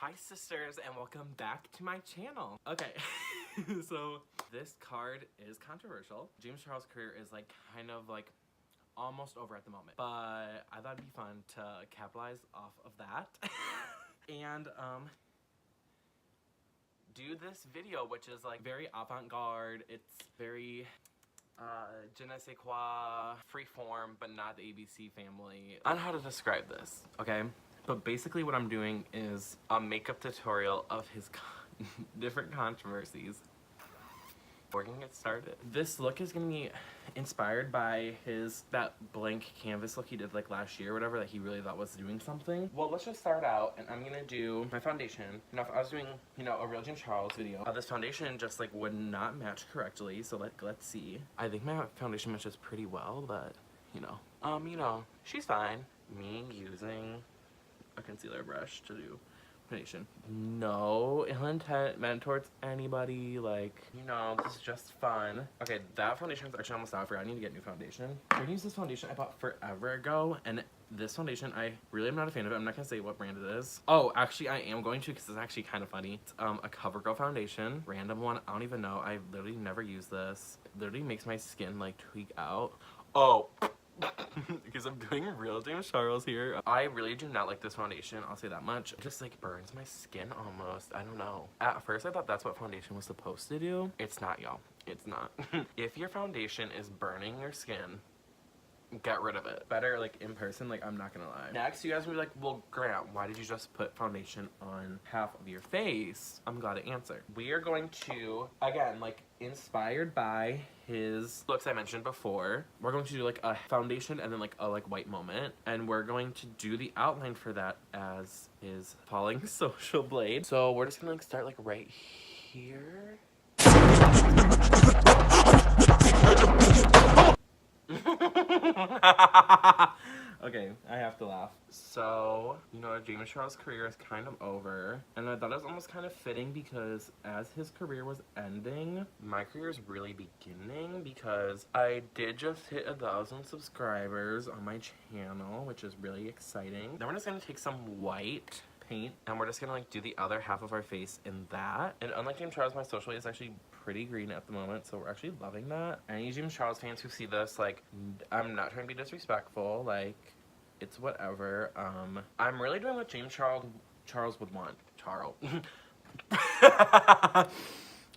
Hi sisters, and welcome back to my channel. Okay, so this card is controversial. James Charles' career is kind of almost over at the moment, but I thought it'd be fun to capitalize off of that and do this video, which is very avant-garde. It's very je ne sais quoi, freeform, but not the ABC family. I don't know how to describe this, okay? But basically what I'm doing is a makeup tutorial of his different controversies. We're gonna get started. This look is gonna be inspired by that blank canvas look he did last year or whatever that he really thought was doing something. Well, let's just start out and I'm gonna do my foundation. If I was doing, a real James Charles video, this foundation just would not match correctly. So let's see. I think my foundation matches pretty well, but she's fine. Me using a concealer brush to do foundation. No ill intent meant towards anybody. This is just fun. Okay, that foundation is actually almost out for. I need to get new foundation. I'm gonna use this foundation I bought forever ago, and this foundation I really am not a fan of it. I'm not gonna say what brand it is. Oh, actually I am going to, because it's actually kind of funny. It's a CoverGirl foundation, random one. I don't even know. I literally never use this. It literally makes my skin tweak out. Oh. Because I'm doing real James Charles here. I really do not like this foundation, I'll say that much. It just burns my skin almost. I don't know. At first I thought that's what foundation was supposed to do. It's not, y'all. It's not. If your foundation is burning your skin, get rid of it. Better in person, I'm not gonna lie. Next, you guys will be like, well, Grant, why did you just put foundation on half of your face? I'm glad to answer. We are going to, again, inspired by his looks I mentioned before, we're going to do a foundation and then a white moment, and we're going to do the outline for that as his falling social blade. So we're just gonna start right here. Okay, I have to laugh. So, James Charles' career is kind of over, and I thought it was almost kind of fitting because as his career was ending, my career is really beginning, because I did just hit 1,000 subscribers on my channel, which is really exciting. Then we're just gonna take some white paint, and we're just gonna do the other half of our face in that. And unlike James Charles, my social is actually pretty green at the moment, so we're actually loving that. Any James Charles fans who see this, I'm not trying to be disrespectful, it's whatever. I'm really doing what James Charles would want.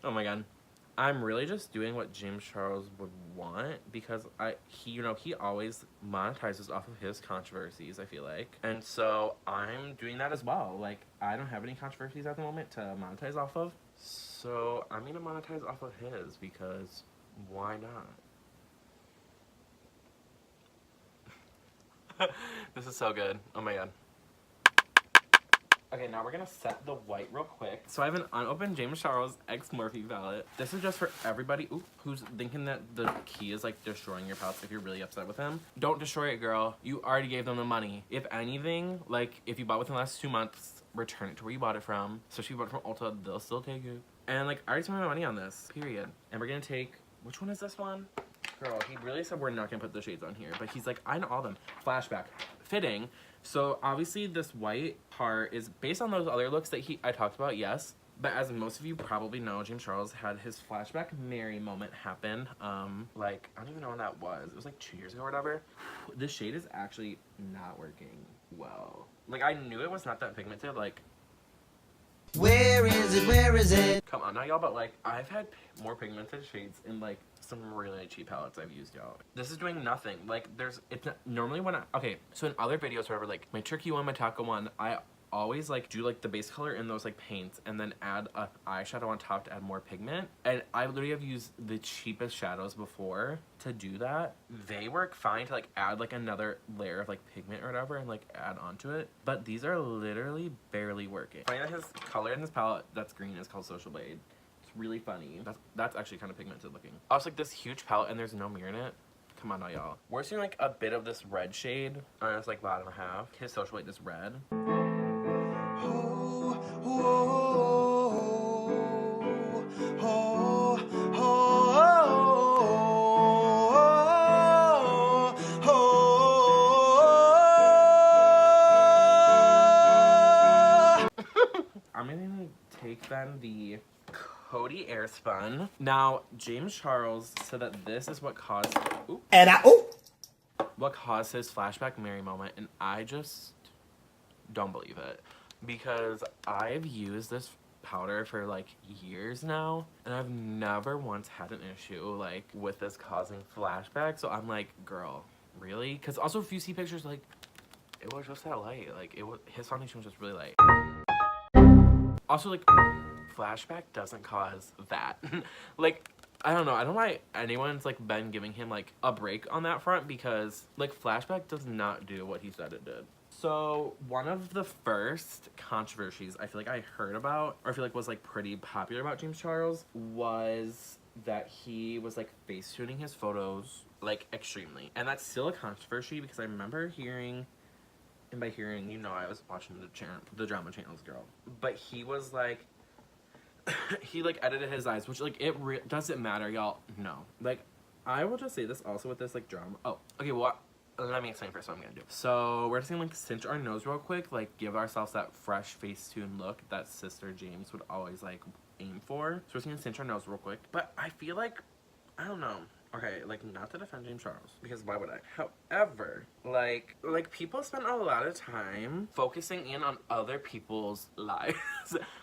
Oh my god. I'm really just doing what James Charles would want, because he always monetizes off of his controversies, I feel like. And so I'm doing that as well. I don't have any controversies at the moment to monetize off of. So I'm gonna monetize off of his, because why not? This is so good. Oh my god. Okay, now we're gonna set the white real quick. So I have an unopened James Charles X Morphe palette. This is just for everybody who's thinking that the key is destroying your palettes if you're really upset with them. Don't destroy it, girl. You already gave them the money. If anything, if you bought within the last 2 months, return it to where you bought it from. So if you bought it from Ulta, they'll still take it. And I already spent my money on this, period. And we're gonna take, which one is this one? Girl, he really said we're not gonna put the shades on here, but he's I know all of them. Flashback. Fitting. So obviously this white part is based on those other looks that I talked about, yes. But as most of you probably know, James Charles had his flashback Mary moment happen. I don't even know when that was. It was 2 years ago or whatever. This shade is actually not working well. I knew it was not that pigmented, where is it? Where is it? Come on now, y'all, but I've had more pigmented shades in some really cheap palettes I've used, y'all. This is doing nothing. It's not, normally when okay, so in other videos, whatever, my turkey one, my taco one, I always do the base color in those paints and then add a eyeshadow on top to add more pigment. And I literally have used the cheapest shadows before to do that. They work fine to add another layer of pigment or whatever and add onto it. But these are literally barely working. Funny that his color in this palette that's green is called Social Blade. It's really funny. That's actually kind of pigmented looking. I was this huge palette and there's no mirror in it. Come on now, y'all. We're seeing a bit of this red shade on this bottom half. His Social Blade is red. I'm gonna take then the Cody Airspun. Now, James Charles said that this is what caused what caused his flashback Mary moment, and I just don't believe it. Because I've used this powder for like years now, and I've never once had an issue like with this causing flashback. So I'm like, girl, really? Because also if you see pictures, like, it was just that light. Like, it was, his foundation was just really light. Also, like, flashback doesn't cause that. Like, I don't know. I don't know why anyone's like been giving him like a break on that front, because like flashback does not do what he said it did. So one of the first controversies I feel like I heard about, or I feel like was like pretty popular about James Charles, was that he was like face tuning his photos like extremely. And that's still a controversy, because I remember hearing, and by hearing, you know, I was watching the drama channels, girl, but he was like, he like edited his eyes, which like it doesn't matter, y'all. No, like I will just say this also with this like drama. Oh, okay, well, let me explain first what I'm gonna do. So we're just gonna like cinch our nose real quick, like give ourselves that fresh Facetune look that Sister James would always like aim for. So we're just gonna cinch our nose real quick. But I feel like, I don't know. Okay, like, not to defend James Charles, because why would I? However, like people spend a lot of time focusing in on other people's lives.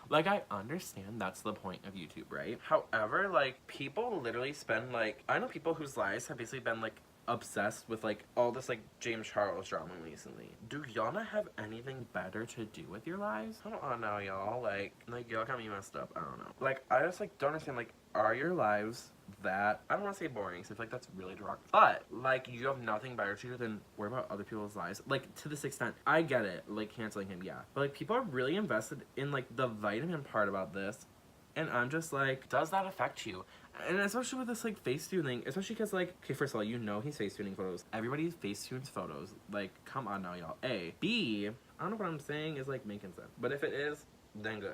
Like, I understand that's the point of YouTube, right? However, like, people literally spend, like, I know people whose lives have basically been, like, obsessed with like all this like James Charles drama recently. Do y'all not have anything better to do with your lives? I don't know, y'all. Like y'all got me messed up. I don't know. Like, I just like don't understand, like, are your lives that, I don't want to say boring, so I feel like that's really derogatory, but like you have nothing better to do than worry about other people's lives? Like, to this extent, I get it, like canceling him, yeah, but like people are really invested in like the vitamin part about this, and I'm just like, does that affect you? And especially with this like Facetune thing, especially because like, okay, first of all, you know he's Facetuning photos. Everybody Facetunes photos. Like, come on now, y'all. A. B, I don't know what I'm saying is like making sense, but if it is, then good.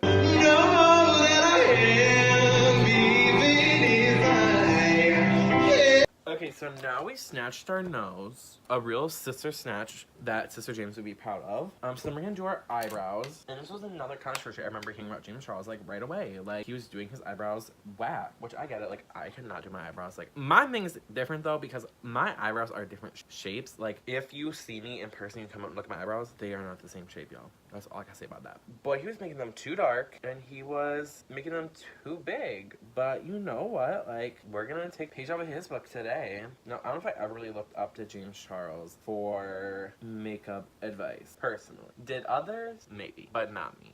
Okay, so now we snatched our nose. A real sister snatch that Sister James would be proud of. So then we're gonna do our eyebrows. And this was another controversy. I remember hearing about James Charles, like, right away. Like, he was doing his eyebrows whack, which I get it. Like, I could not do my eyebrows. Like, my thing is different, though, because my eyebrows are different shapes. Like, if you see me in person and come up and look at my eyebrows, they are not the same shape, y'all. That's all I can say about that. But he was making them too dark, and he was making them too big. But you know what? Like, we're gonna take a page out of his book today. Now, I don't know if I ever really looked up to James Charles for makeup advice, personally. Did others? Maybe, but not me.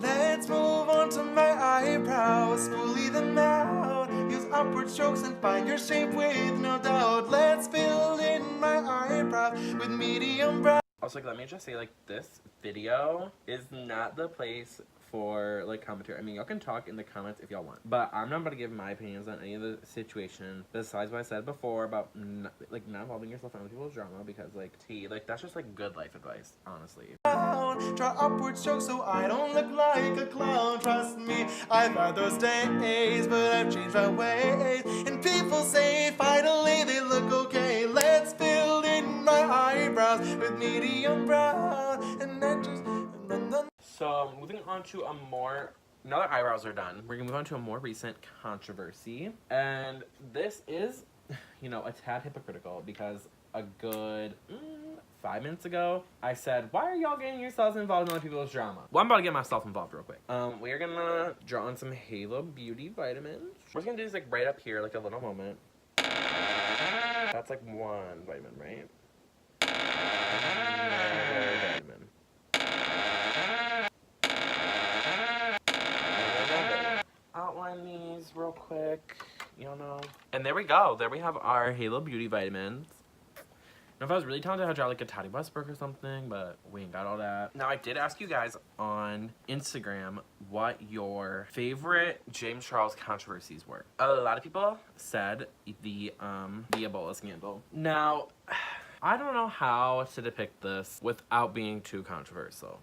Let's move on to my eyebrows, spoolie them out, use upward strokes and find your shape with no doubt. Let's fill in my eyebrows with medium brown. Also, like, let me just say, like, this video is not the place for like commentary. I mean, y'all can talk in the comments if y'all want, but I'm not about to give my opinions on any of the situation besides what I said before about not involving yourself in other people's drama, because like that's just like good life advice, honestly. Draw upward strokes so I don't look like a clown. Trust me, I've had those days, but I've changed my ways. And people say finally they look okay. Let's fill in my eyebrows with medium brown, and then just. So, moving on to now that eyebrows are done, we're gonna move on to a more recent controversy. And this is, you know, a tad hypocritical, because a good 5 minutes ago, I said, why are y'all getting yourselves involved in other people's drama? Well, I'm about to get myself involved real quick. We're gonna draw on some Halo Beauty vitamins. We're just gonna do this like right up here, like a little moment. That's like one vitamin, right? Another vitamin. Outline these real quick, you know. And there we go. There we have our Halo Beauty vitamins. Now, if I was really talented, I'd draw like a Toddy Westbrook or something, but we ain't got all that. Now, I did ask you guys on Instagram what your favorite James Charles controversies were. A lot of people said the Ebola scandal. Now, I don't know how to depict this without being too controversial.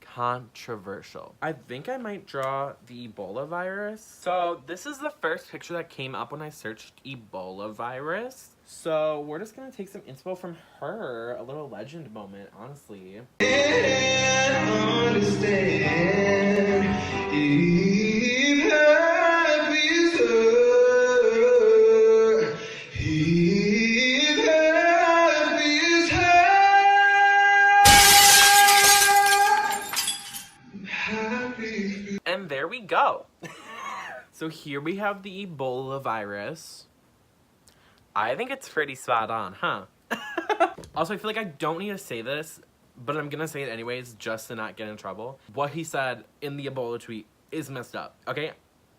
Controversial. I think I might draw the Ebola virus. So this is the first picture that came up when I searched Ebola virus. So we're just gonna take some inspo from her, a little legend moment, honestly. understand. If happy is her, if happy is her, happy. And there we go. So here we have the Ebola virus. I think it's pretty spot on, huh? Also, I feel like I don't need to say this, but I'm gonna say it anyways just to not get in trouble. What he said in the Ebola tweet is messed up, okay?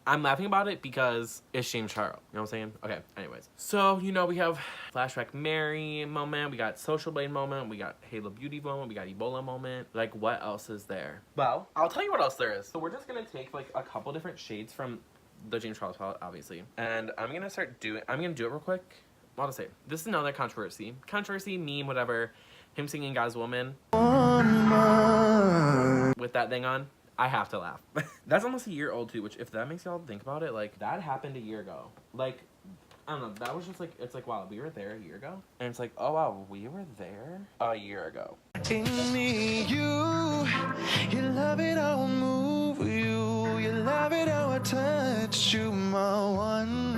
I'm laughing about it because it's James Charles. You know what I'm saying? Okay, anyways. So, you know, we have Flashback Mary moment, we got Social Blade moment, we got Halo Beauty moment, we got Ebola moment. Like, what else is there? Well, I'll tell you what else there is. So we're just gonna take, like, a couple different shades from the James Charles palette, obviously. And I'm gonna do it real quick. I'll just say, this is another controversy, meme, whatever. Him singing God's Woman with that thing on. I have to laugh. That's almost a year old too, which if that makes y'all think about it, like that happened a year ago. Like, I don't know, that was just like, it's like, wow, we were there a year ago? And it's like, oh wow, we were there a year ago. In me, you love it how I move you love it how I touch you, my one.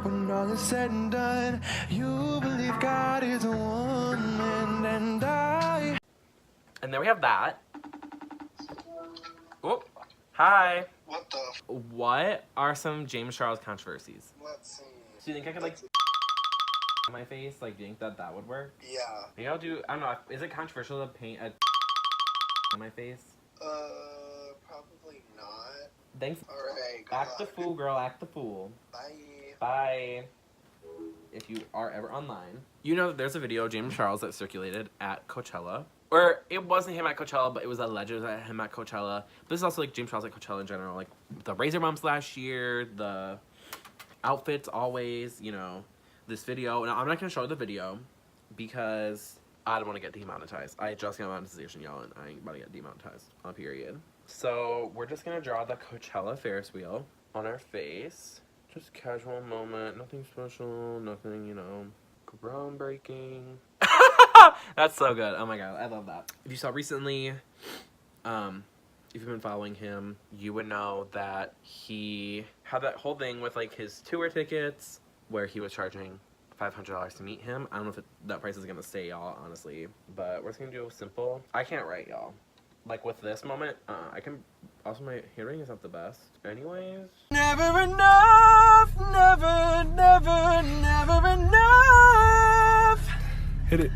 When all is said and done, you believe God is a woman and I. And then we have that. Oh, hi. What the? What are some James Charles controversies? Let's see. Do you think I could like on my face? Like, do you think that would work? Yeah. Maybe I'll do, I don't know, is it controversial to paint a on my face? Probably not. Thanks. Alright, Act the fool, girl, act the fool. Bye. Bye. If you are ever online. You know that there's a video of James Charles that circulated at Coachella. Or it wasn't him at Coachella, but it was alleged that him at Coachella. This is also like James Charles at Coachella in general. Like the razor bumps last year, the outfits always, you know, this video. Now I'm not going to show the video because I don't want to get demonetized. I just got monetization, y'all, and I ain't about to get demonetized on a period. So we're just going to draw the Coachella Ferris wheel on our face. Just casual moment, nothing special, nothing, you know, groundbreaking. That's so good. Oh my god, I love that. If you saw recently, if you've been following him, you would know that he had that whole thing with like his tour tickets where he was charging $500 to meet him. I don't know if that price is gonna stay, y'all, honestly, but we're just gonna do a simple. I can't write, y'all. Like with this moment, I can. Also, my handwriting is not the best. Anyways. Never enough, never, never, never enough. Hit it.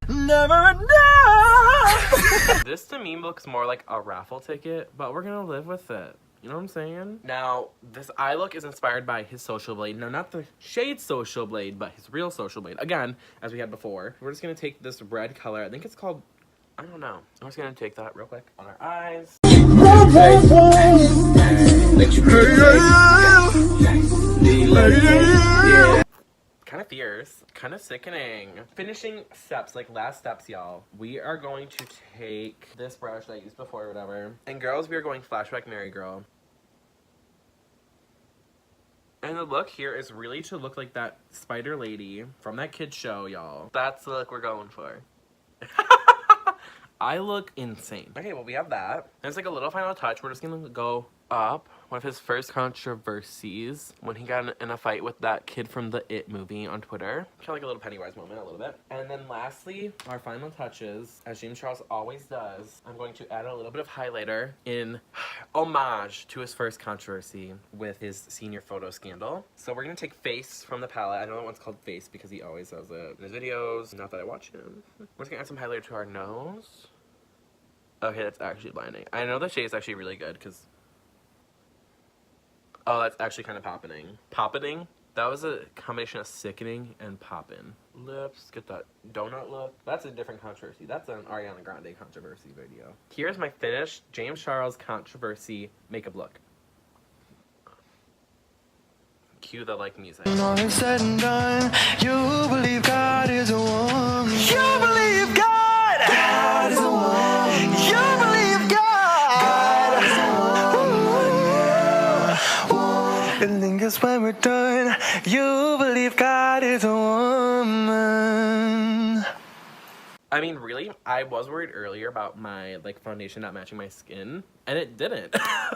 Never enough. This to me looks more like a raffle ticket, but we're gonna live with it. You know what I'm saying? Now, this eye look is inspired by his Social Blade. No, not the shade Social Blade, but his real Social Blade. Again, as we had before. We're just gonna take this red color. I think it's called, I don't know. I'm just gonna take that real quick on our eyes. Kind of fierce, kind of sickening. Finishing steps, like last steps, y'all. We are going to take this brush that I used before or whatever. And girls, we are going Flashback Mary Girl. And the look here is really to look like that spider lady from that kid's show, y'all. That's the look we're going for. I look insane. Okay, well, we have that. There's like a little final touch. We're just gonna go up. One of his first controversies when he got in a fight with that kid from the It movie on Twitter. Kind of like a little Pennywise moment, a little bit. And then lastly, our final touches, as James Charles always does, I'm going to add a little bit of highlighter in homage to his first controversy with his senior photo scandal. So we're gonna take Face from the palette. I know that one's called Face because he always does it in his videos. Not that I watch him. We're just gonna add some highlighter to our nose. Okay, that's actually blinding. I know the shade is actually really good because... Oh, that's actually kind of popping. Popping? That was a combination of sickening and poppin'. Lips, get that donut look. That's a different controversy. That's an Ariana Grande controversy video. Here's my finished James Charles controversy makeup look. Cue the like music. When all is said and done, you believe God is a woman. You believe God! God is a woman. You believe God! God is a woman. And then guess when we're done, you believe God is a woman. I mean, really, I was worried earlier about my, like, foundation not matching my skin, and it didn't.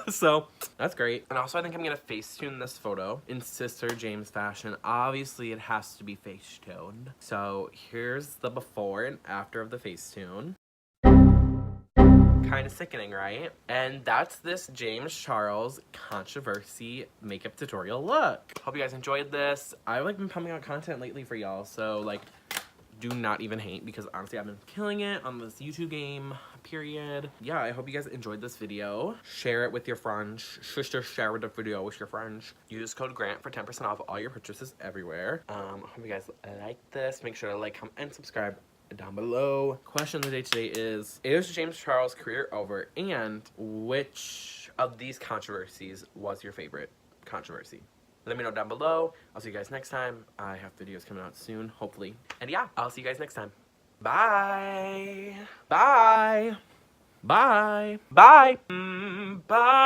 So, that's great. And also, I think I'm gonna Facetune this photo in Sister James fashion. Obviously, it has to be face-toned. So, here's the before and after of the Facetune. Kind of sickening, right? And that's this James Charles controversy makeup tutorial look. Hope you guys enjoyed this. I've, like, been pumping out content lately for y'all, so, like, do not even hate, because honestly I've been killing it on this YouTube game, period. Yeah, I hope you guys enjoyed this video. Share it with your friends. Share the video with your friends. Use code GRANT for 10% off all your purchases everywhere. Hope you guys like this. Make sure to like, comment, and subscribe down below. Question of the day today is James Charles' career over, and which of these controversies was your favorite controversy? Let me know down below. I'll see you guys next time. I have videos coming out soon, hopefully. And yeah, I'll see you guys next time. Bye. Bye. Bye. Bye. Bye.